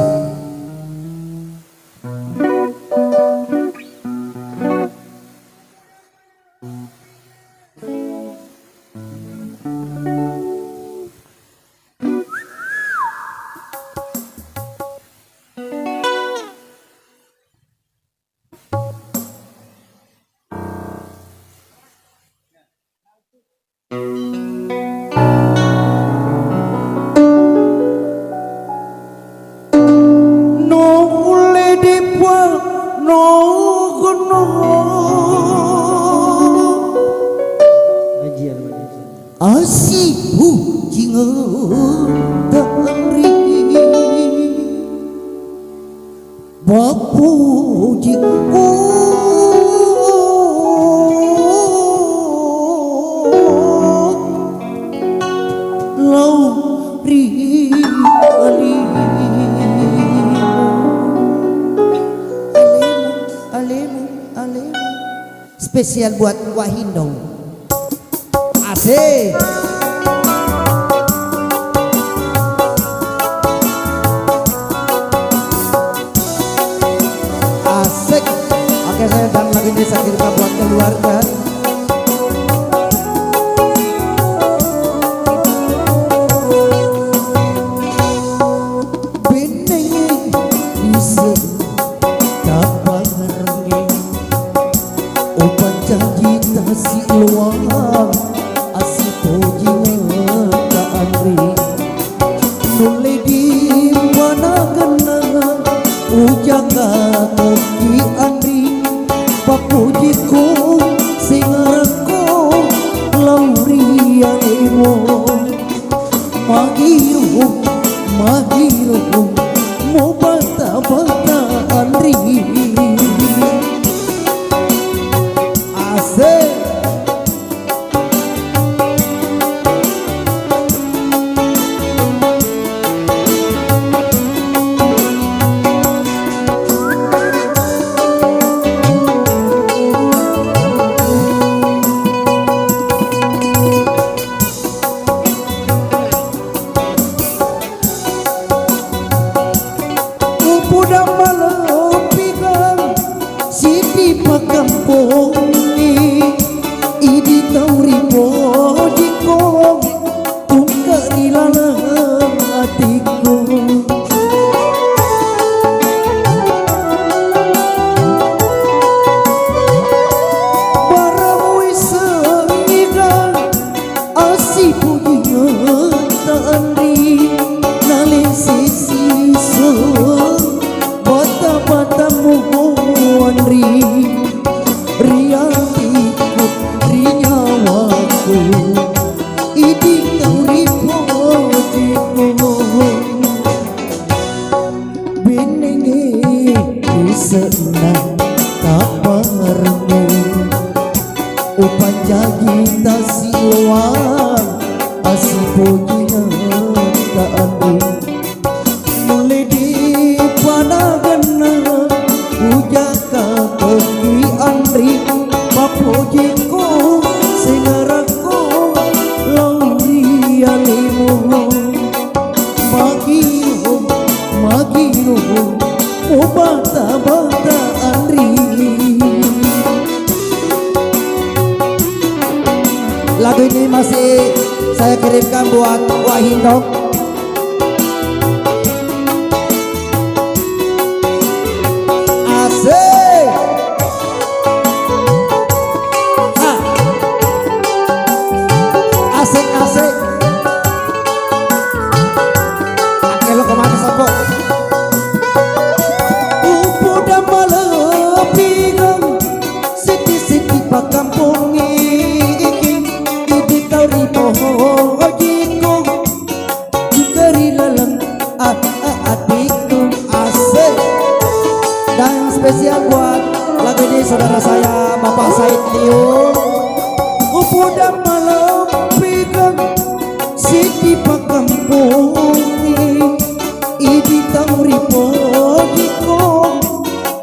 Asibu jingetari bapu jiku lau ri ali Malem. Spesial buat Wahindo. Asik. Asik. Oke, saya dan lagi bisa kirimkan buat keluarga. Lagu ini masih saya kirimkan buat Wahindo. Asik. Asik asik. Oke, lo kemana sopo? Udah malam pingang siti-siti pak kampung spesial buat lagu ini saudara saya Bapak Said Liu. Udah malam pegang siti pakampung idi tauripo diko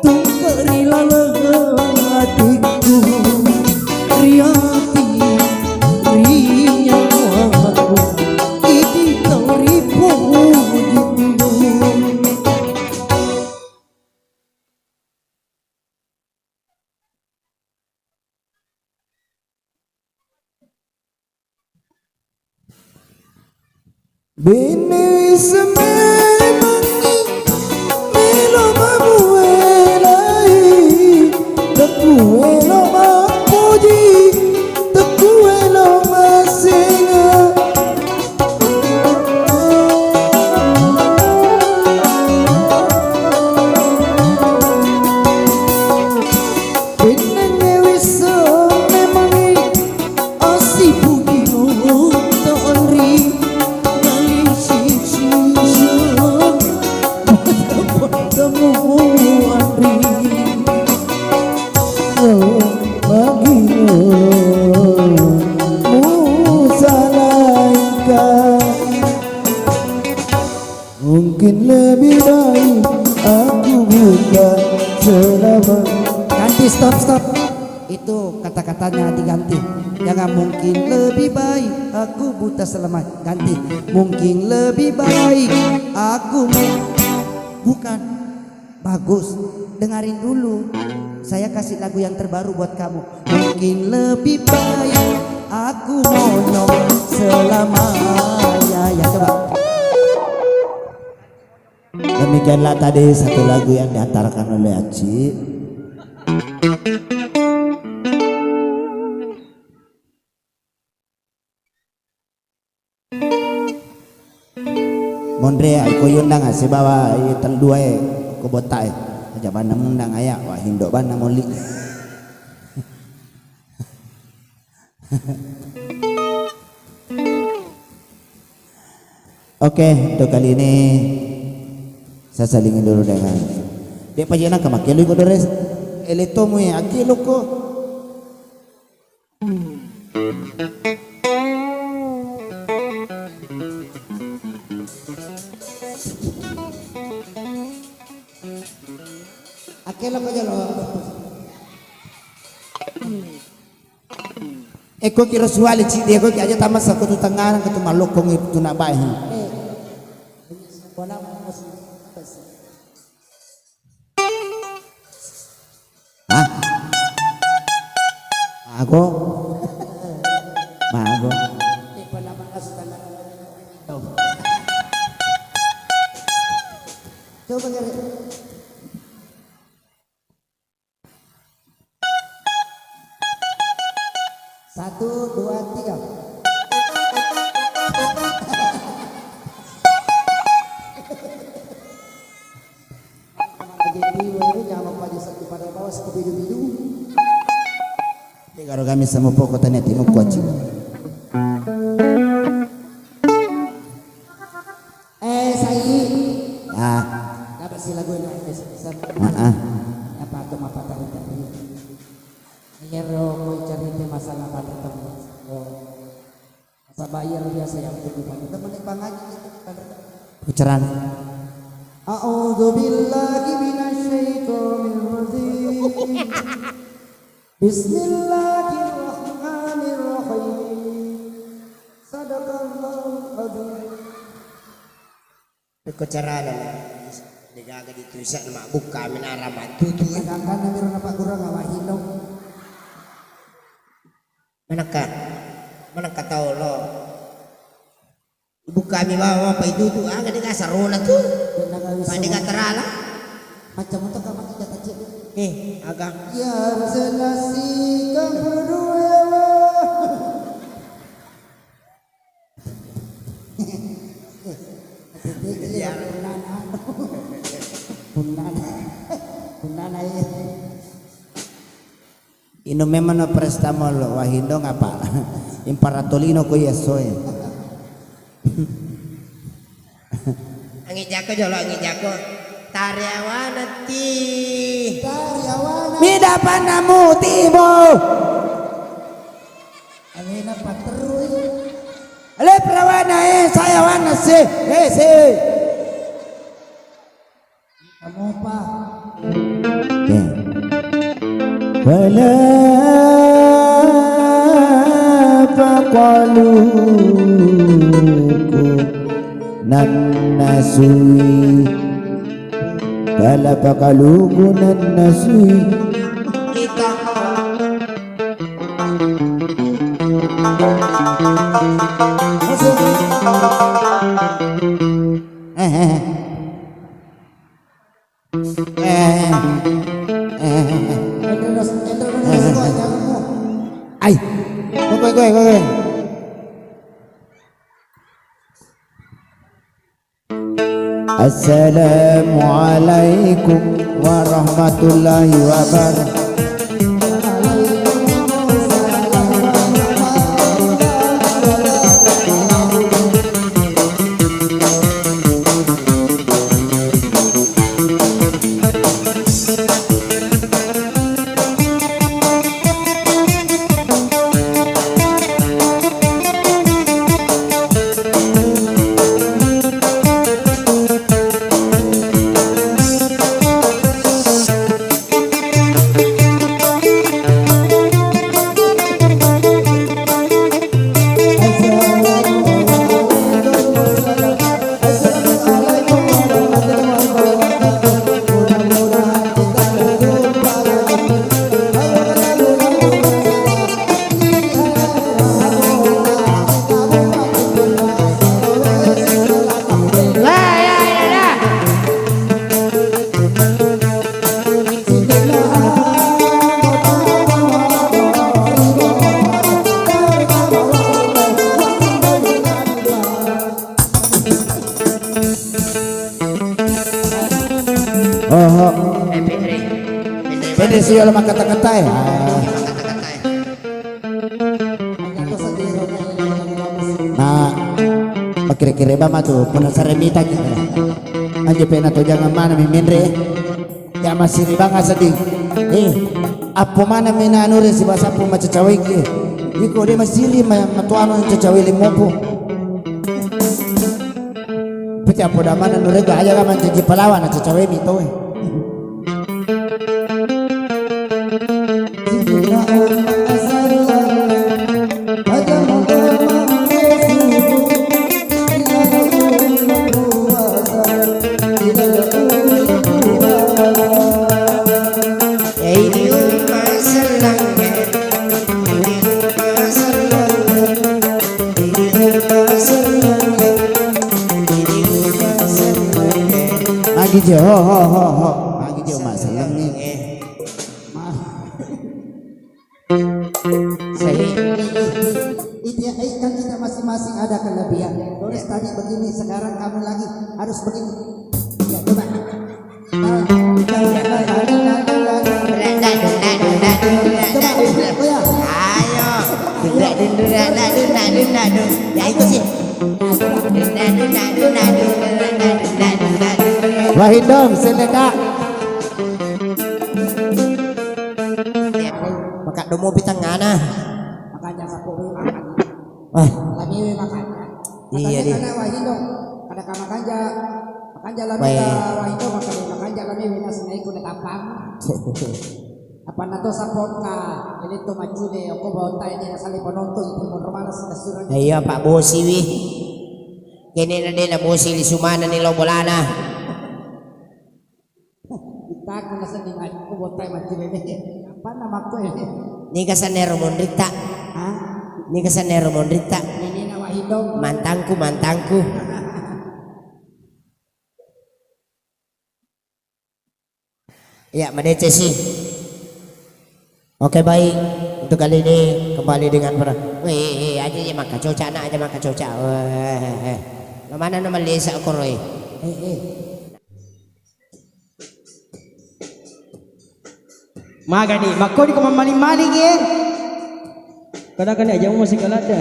tungkeri lalang hatiku riati rinyawaku idi tauripo diko. Bene sememangi melo mamuelai tekuelo mapuji tekuelo masinga bene wisa memangi asi puji tonri mungkin lebih baik aku bukan selama. Ganti stop. Itu kata-katanya diganti. Jangan mungkin lebih baik aku buta selamat. Ganti. Mungkin lebih baik aku bukan. Bagus. Dengarin dulu. Saya kasih lagu yang terbaru buat kamu. Mungkin lebih baik aku monyong selamanya. Ya coba. Demikianlah tadi satu lagu yang diantarkan oleh Aci. Mondre aku yundang si bawa itel dua aku botai aja bana mundang ayak wah hindo bana moli. Oke, untuk kali ini saya salingin dulu dengan dia pajana kamakelo ko dores elito mo akilo ko. Akelo ko jalo. Eko kira suali ci dia ko aja tamas aku tu tangan ke tu malokong itu nak bae. Wala Mago. Mago. coba kali. Satu, dua, tiga. Jangan lupa di pada bawah sekebidu-bidu. Kalau kami sama pokok tanya timuk kuaci. Sai. Ah, Dapat si lagu ini. Apa tuh apa tadi tadi? Nyero mau cari masalah pada teman. Masa bayar biasa yang lebih banyak teman pangaji itu. ucaran. A'udzu billahi minasyaitonir rajim. Bismillahirrahmanirrahim. Sadaqallahul adzim. Iko cara digaga ditulisan mak buka menara matu tu. Sedangkan nabi rona pak guru ngawahino. Mana tahu lo. Ibu kami bawa apa itu tu agak dengan sarona tu. Pak dengan terala. Macam itu kamu tidak kecil. Agak. Ya Rasulasi kamu berdua ya Allah. Ya. Punana ya. Ino memang no prestamol wahindo ngapa? Imparatolino ko yesoy. Angin jako jolo angin jako. Taryawanati. Karyawana. Mida panamu tibo. Alena patru. Ale prawana saya wana se. Se. Kamu apa? Wala faqaluku nan nasui. Wala faqaluku nan nasui. Kita ay, gue. Assalamualaikum warahmatullahi wabarakatuh. sih kalau makan kata-kata ya. Nah, kira-kira bama tuh penasaran kita gitu. Aja pena tuh jangan mana miminre. Ya masih ribang sedih. Apa mana mina anu si bahasa apa macam cawai ki. Iko dia masih lima matuano yang cawai limopo. Peti apa dah mana nurega aja kan menjadi pelawan aja cawai mito. Lagi jo, lagi jo masalah nih. Itu ya, kan kita masing-masing ada kelebihan. Doris tadi begini, sekarang kamu lagi harus begini. Ya coba. Ya itu sih. Wahidong seleda. Maka domo pitang ngana. Makanya sapu makan. Wah, Lami makan. Iya, di. Karena wahindo kada ka makanja. Makanja lami Wah. ka wahindo makanja lami wina senai kuna tapang. Apa nato sapon ka elito majude ako bautai ni nasali penonton itu normal sa surang. Iya Pak Bosi wi. Kini na din na Bosi li sumana ni Lobolana. Kita kena sedih aku bautai majude ni. Apa nama ko ini? Ni kasanero mondrita. Ha? Ni kasanero mondrita. Ini na wahindo. Mantangku. Ya, Madece sih. Oke baik, untuk kali ini kembali dengan wih aja ya maka coca nak aja maka coca. Mana nama lesa koroi. Magani, makko di ko mamaling-maling eh. Kadang-kadang aja mo masih kalada.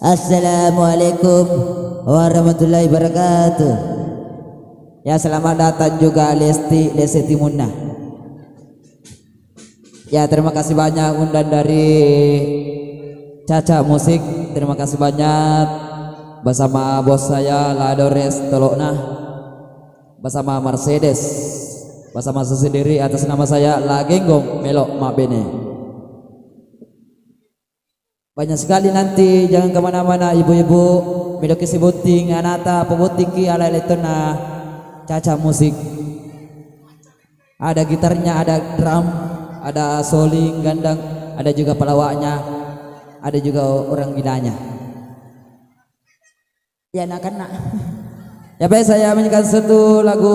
Assalamualaikum warahmatullahi wabarakatuh. Ya, selamat datang juga Lesti Timunah. Ya, terima kasih banyak undang dari Caca Musik. Terima kasih banyak bersama bos saya Ladores Tolokna, bersama Mercedes, bersama saya sendiri atas nama saya Lagenggong Melok Mabene. Banyak sekali nanti, jangan kemana-mana ibu-ibu. Midoki sibuting anata pebutiki ala letona Caca Musik. Ada gitarnya, ada drum, ada soling gandang, ada juga pelawaknya, ada juga orang gilanya. Ya nak. Ya baik, saya menyanyikan satu lagu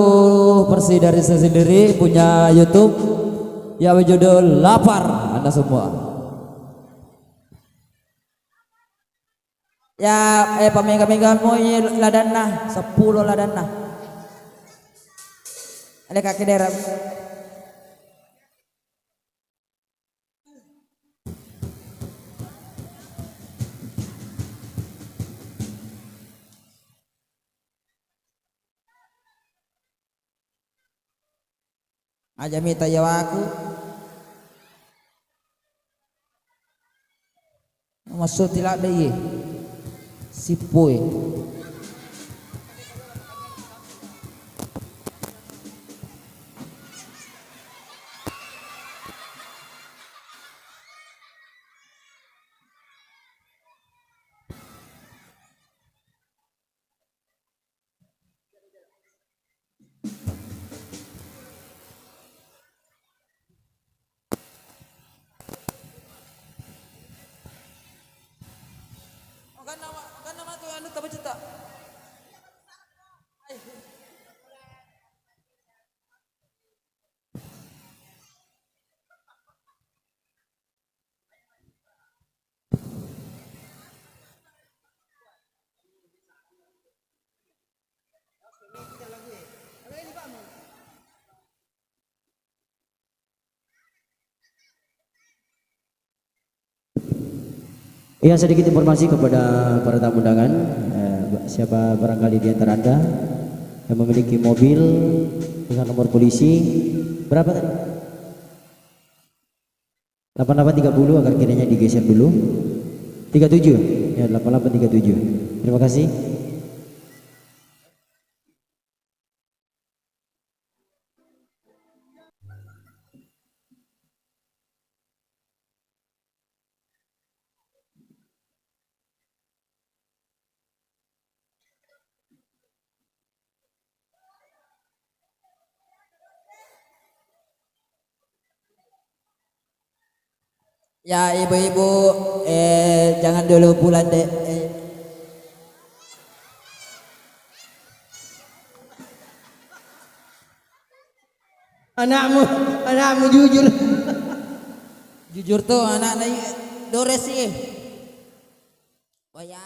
versi dari saya sendiri punya YouTube. Ya berjudul Lapar Anda semua. Ya, pamingga-mingga mo ladan na, 10 ladan na. Ada kaki daerah. Aja minta yawaku. Masuk tilak deh. Sipoi. Kan nama tu anu tak bercetak. Iya, sedikit informasi kepada para tamu undangan. Siapa barangkali di antara Anda yang memiliki mobil dengan nomor polisi berapa tadi? 8830 agar kiranya digeser dulu. 37 ya, 8837. Terima kasih. Ya ibu-ibu, jangan dulu pulang deh. Anakmu jujur. Jujur tuh anak-anak Dores sih. Oh ya,